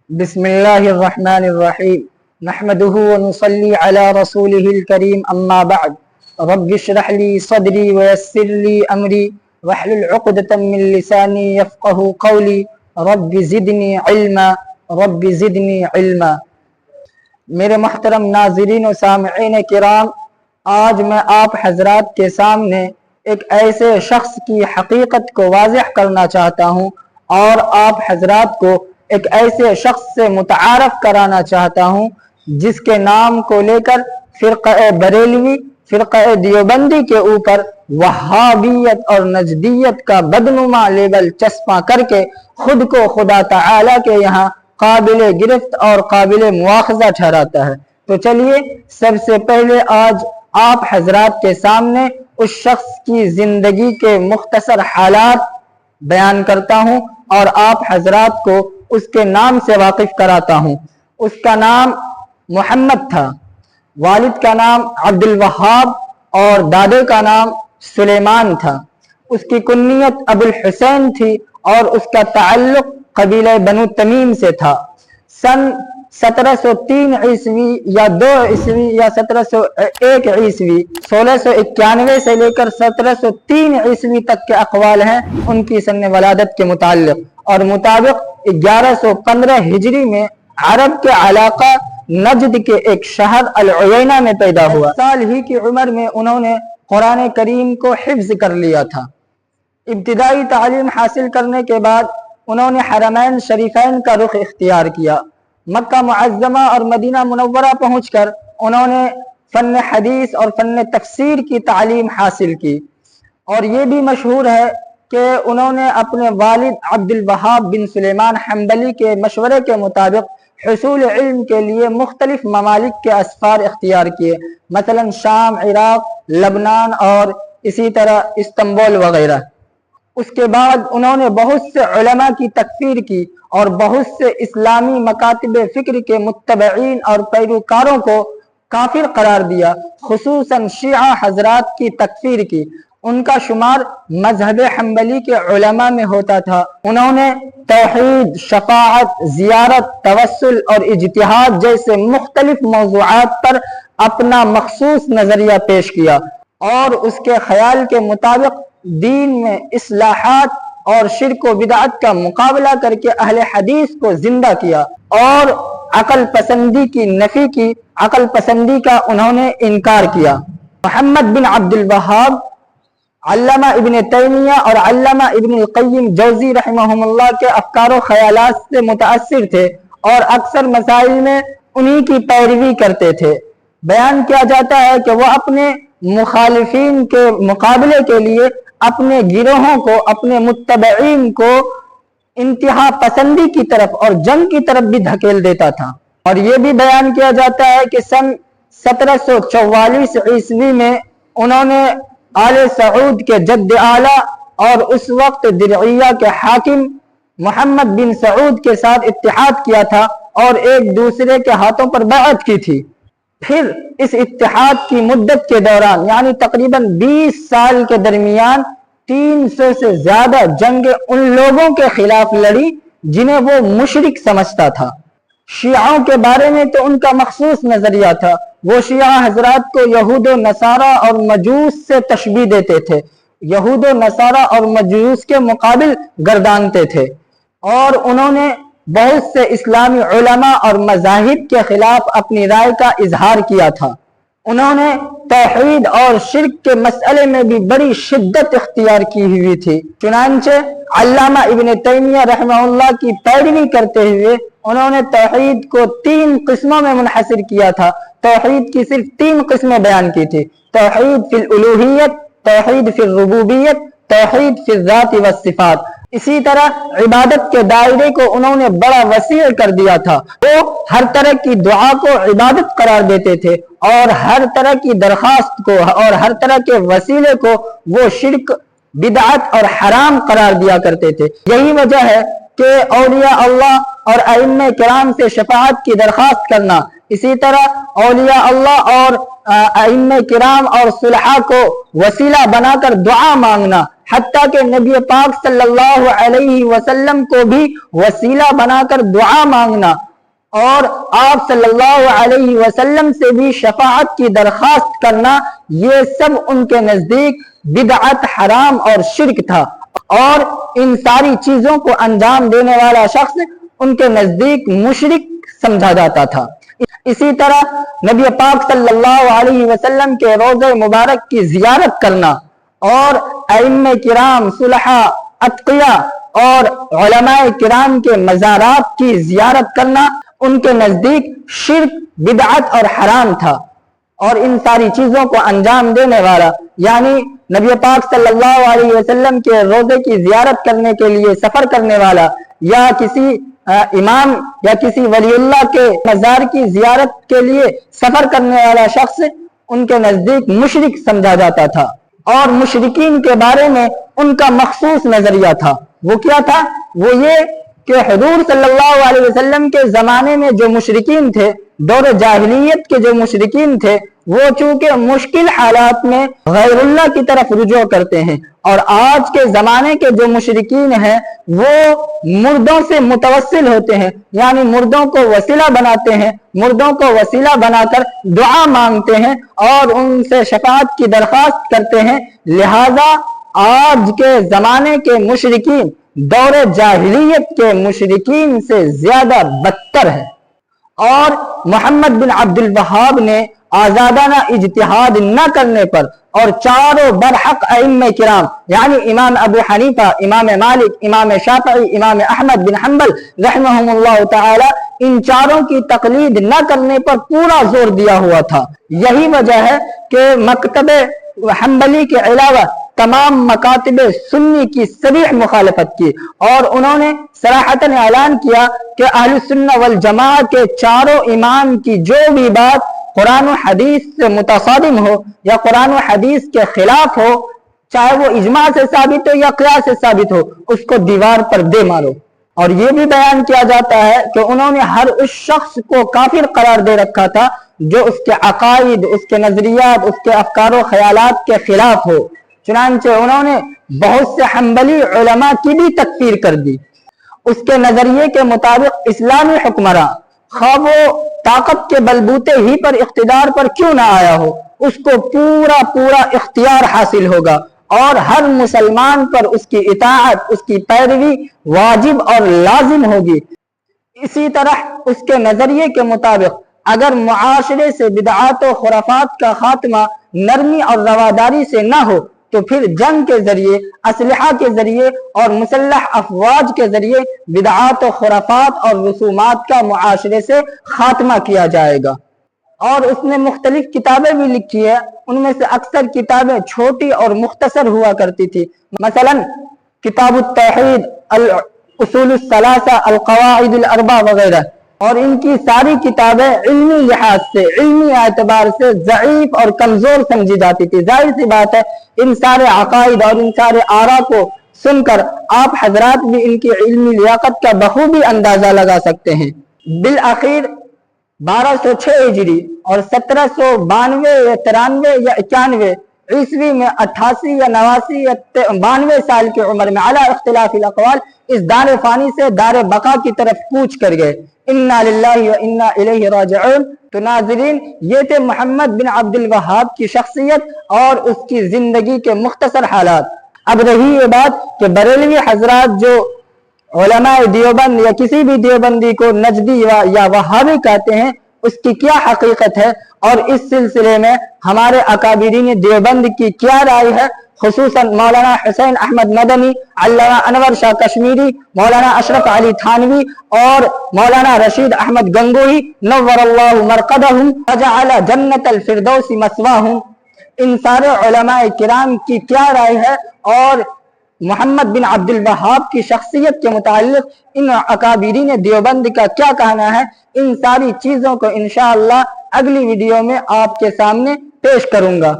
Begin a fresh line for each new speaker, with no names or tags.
بسم الله الرحمن الرحيم نحمده ونصلي على رسوله الكريم أما بعد رب اشرح لي صدري ويسر لي أمري واحلل عقدة من لساني يفقه قولي رب زدني علما رب زدني علما۔ میرے محترم ناظرین و سامعین کرام، آج میں آپ حضرات کے سامنے ایک ایسے شخص کی حقیقت کو واضح کرنا چاہتا ہوں اور آپ حضرات کو ایک ایسے شخص سے متعارف کرانا چاہتا ہوں جس کے نام کو لے کر فرقہ بریلوی، فرقہ دیوبندی کے اوپر وہابیت اور نجدیت کا بدنما لیبل چسپاں کر کے خود کو خدا تعالی کے یہاں قابل گرفت اور قابل مواخذہ ٹھہراتا ہے۔ تو چلیے سب سے پہلے آج آپ حضرات کے سامنے اس شخص کی زندگی کے مختصر حالات بیان کرتا ہوں اور آپ حضرات کو اس کے نام سے واقف کراتا ہوں۔ اس کا نام محمد تھا، والد کا نام عبد الوہاب اور دادے کا نام سلیمان تھا۔ اس کی کنیت ابو الحسین تھی اور اس کا تعلق قبیلہ بنو تمیم سے تھا۔ سن 1703 عیسوی یا 2 عیسوی یا 1701 عیسوی 1691 سے لے کر 1703 عیسوی تک کے اقوال ہیں ان کی سن ولادت کے متعلق، اور مطابق 1115 ہجری میں عرب کے علاقہ نجد کے ایک شہر العینہ میں پیدا ہوا۔ سال ہی کی عمر میں انہوں نے قرآن کریم کو حفظ کر لیا تھا۔ ابتدائی تعلیم حاصل کرنے کے بعد انہوں نے حرمین شریفین کا رخ اختیار کیا۔ مکہ معظمہ اور مدینہ منورہ پہنچ کر انہوں نے فن حدیث اور فن تفسیر کی تعلیم حاصل کی، اور یہ بھی مشہور ہے کہ انہوں نے اپنے والد عبد الوہاب بن سلیمان حنبلی کے مشورے کے مطابق حصول علم کے لیے مختلف ممالک کے اسفار اختیار کیے، مثلا شام، عراق، لبنان اور اسی طرح استنبول وغیرہ۔ اس کے بعد انہوں نے بہت سے علماء کی تکفیر کی اور بہت سے اسلامی مکاتب فکر کے متبعین اور پیروکاروں کو کافر قرار دیا، خصوصاً شیعہ حضرات کی تکفیر کی۔ ان کا شمار مذہب حنبلی کے علماء میں ہوتا تھا۔ انہوں نے توحید، شفاعت، زیارت، توسل اور اجتہاد جیسے مختلف موضوعات پر اپنا مخصوص نظریہ پیش کیا اور اس کے خیال کے مطابق دین میں اصلاحات اور شرک و بدعت کا مقابلہ کر کے اہل حدیث کو زندہ کیا اور عقل پسندی کی نفی کی، عقل پسندی کا انہوں نے انکار کیا۔ محمد بن عبد الوہاب علامہ ابن تیمیہ اور علامہ ابن القیم جوزی رحمہم اللہ کے افکار و خیالات سے متاثر تھے اور اکثر مسائل میں انہی کی پیروی کرتے تھے۔ بیان کیا جاتا ہے کہ وہ اپنے مخالفین کے مقابلے کے لیے اپنے گروہوں کو، اپنے متبعین کو انتہا پسندی کی طرف اور جنگ کی طرف بھی دھکیل دیتا تھا۔ اور یہ بھی بیان کیا جاتا ہے کہ سن 1744 عیسوی میں انہوں نے آل سعود کے جد اعلیٰ اور اس وقت درعیہ کے حاکم محمد بن سعود کے ساتھ اتحاد کیا تھا اور ایک دوسرے کے ہاتھوں پر بیعت کی تھی۔ پھر اس اتحاد کی مدت کے دوران یعنی تقریباً 20 سال کے درمیان 300 سے زیادہ جنگیں ان لوگوں کے خلاف لڑی جنہیں وہ مشرک سمجھتا تھا۔ شیعوں کے بارے میں تو ان کا مخصوص نظریہ تھا، وہ شیعہ حضرات کو یہود و نصارہ اور مجوس سے تشبیہ دیتے تھے، یہود و نصارہ اور مجوس کے مقابل گردانتے تھے، اور انہوں نے بہت سے اسلامی علماء اور مذاہب کے خلاف اپنی رائے کا اظہار کیا تھا۔ انہوں نے توحید اور شرک کے مسئلے میں بھی بڑی شدت اختیار کی ہوئی تھی۔ چنانچہ علامہ ابن تیمیہ رحمہ اللہ کی پیروی کرتے ہوئے انہوں نے توحید کو 3 قسموں میں منحصر کیا تھا۔ توحید کی صرف 3 قسمیں بیان کی تھی: توحید فی الالوہیت، توحید فی الربوبیت، توحید فی الذات والصفات۔ اسی طرح عبادت کے دائرے کو انہوں نے بڑا وسیع کر دیا تھا۔ وہ ہر طرح کی دعا کو عبادت قرار دیتے تھے اور ہر طرح کی درخواست کو اور ہر طرح کے وسیلے کو وہ شرک، بدعت اور حرام قرار دیا کرتے تھے۔ یہی وجہ ہے کہ اولیاء اللہ اور ائمہ کرام سے شفاعت کی درخواست کرنا، اسی طرح اولیاء اللہ اور ائمہ کرام اور صلحاء کو وسیلہ بنا کر دعا مانگنا، حتیٰ کہ نبی پاک صلی اللہ علیہ وسلم کو بھی وسیلہ بنا کر دعا مانگنا اور آپ صلی اللہ علیہ وسلم سے بھی شفاعت کی درخواست کرنا، یہ سب ان کے نزدیک بدعت، حرام اور شرک تھا، اور ان ساری چیزوں کو انجام دینے والا شخص ان کے نزدیک مشرک سمجھا جاتا تھا۔ اسی طرح نبی پاک صلی اللہ علیہ وسلم کے روضہ مبارک کی زیارت کرنا اور ائمہ کرام، صلحاء، اتقیاء اور علماء کرام کے مزارات کی زیارت کرنا ان کے نزدیک شرک، بدعت اور حرام تھا، اور ان ساری چیزوں کو انجام دینے والا یعنی نبی پاک صلی اللہ علیہ وسلم کے روضے کی زیارت کرنے کے لیے سفر کرنے والا یا کسی امام یا کسی ولی اللہ کے مزار کی زیارت کے لیے سفر کرنے والا شخص ان کے نزدیک مشرک سمجھا جاتا تھا، اور مشرکین کے بارے میں ان کا مخصوص نظریہ تھا۔ وہ کیا تھا؟ وہ یہ کہ حضور صلی اللہ علیہ وسلم کے زمانے میں جو مشرکین تھے، دور جاہلیت کے جو مشرکین تھے، وہ چونکہ مشکل حالات میں غیر اللہ کی طرف رجوع کرتے ہیں، اور آج کے زمانے کے جو مشرکین ہیں وہ مردوں سے متوسل ہوتے ہیں، یعنی مردوں کو وسیلہ بناتے ہیں، مردوں کو وسیلہ بنا کر دعا مانگتے ہیں اور ان سے شفاعت کی درخواست کرتے ہیں۔ لہذا آج کے زمانے کے مشرکین دور جاہلیت کے مشرکین سے زیادہ بدتر ہے، اور محمد بن عبد الوہاب نے آزادانہ اجتہاد نہ کرنے پر اور چاروں برحق ائمہ کرام یعنی امام ابو حنیفہ، امام مالک، امام شافعی، امام احمد بن حنبل رحمہم اللہ تعالی، ان چاروں کی تقلید نہ کرنے پر پورا زور دیا ہوا تھا۔ یہی وجہ ہے کہ مکتب حنبلی کے علاوہ تمام مکاتب سنی کی صریح مخالفت کی، اور انہوں نے صراحتاً اعلان کیا کہ اہل سنہ والجماعہ کے چاروں امام کی جو بھی بات قرآن و حدیث سے متصادم ہو یا قرآن و حدیث کے خلاف ہو، چاہے وہ اجماع سے ثابت ہو یا قیاس سے ثابت ہو، اس کو دیوار پر دے مارو۔ اور یہ بھی بیان کیا جاتا ہے کہ انہوں نے ہر اس شخص کو کافر قرار دے رکھا تھا جو اس کے عقائد، اس کے نظریات، اس کے افکار و خیالات کے خلاف ہو۔ چنانچہ انہوں نے بہت سے حنبلی علماء کی بھی تکفیر کر دی۔ اس کے نظریے کے مطابق اسلامی حکمراں خواہ وہ طاقت کے بلبوتے ہی پر اقتدار پر کیوں نہ آیا ہو، اس کو پورا اختیار حاصل ہوگا، اور ہر مسلمان پر اس کی اطاعت، اس کی پیروی واجب اور لازم ہوگی۔ اسی طرح اس کے نظریے کے مطابق اگر معاشرے سے بدعات و خرافات کا خاتمہ نرمی اور رواداری سے نہ ہو تو پھر جنگ کے ذریعے، اسلحہ کے ذریعے اور مسلح افواج کے ذریعے بدعات و خرافات اور رسومات کا معاشرے سے خاتمہ کیا جائے گا۔ اور اس نے مختلف کتابیں بھی لکھی ہے، ان میں سے اکثر کتابیں چھوٹی اور مختصر ہوا کرتی تھی، مثلا کتاب التوحید، الاصول الثلاثہ، القواعد الاربع وغیرہ، اور ان کی ساری کتابیں علمی لحاظ سے، علمی اعتبار سے ضعیف اور کمزور سمجھی جاتی تھی۔ ظاہر سی بات ہے ان سارے عقائد اور ان سارے آراء کو سن کر آپ حضرات بھی ان کی علمی لیاقت کا بخوبی اندازہ لگا سکتے ہیں۔ بالآخر 1206 ہجری اور 1792 یا 93 یا 91 عیسوی میں 88 یا 89 یا 92 سال کی عمر میں علی اختلاف الاقوال اس دار فانی سے دار بقا کی طرف کوچ کر گئے۔ انا للہ و انا الیہ راجعون۔ تو ناظرین، یہ تھے محمد بن عبد الوہاب کی شخصیت اور اس کی زندگی کے مختصر حالات۔ اب رہی یہ بات کہ بریلوی حضرات جو علماء دیوبند یا کسی بھی دیوبندی کو نجدی یا وہابی کہتے ہیں، اس کی کیا حقیقت ہے، اور اس سلسلے میں ہمارے اکابرین دیوبند کی کیا رائے ہے، خصوصاً مولانا حسین احمد مدنی، علامہ انور شاہ کشمیری، مولانا اشرف علی تھانوی اور مولانا رشید احمد گنگوہی نور اللہ مرقدہم وجعل جنت الفردوس مثواہم، ان سارے علماء کرام کی کیا رائے ہے، اور محمد بن عبد الوہاب کی شخصیت کے متعلق ان اکابرین دیوبند کا کیا کہنا ہے، ان ساری چیزوں کو انشاءاللہ اگلی ویڈیو میں آپ کے سامنے پیش کروں گا۔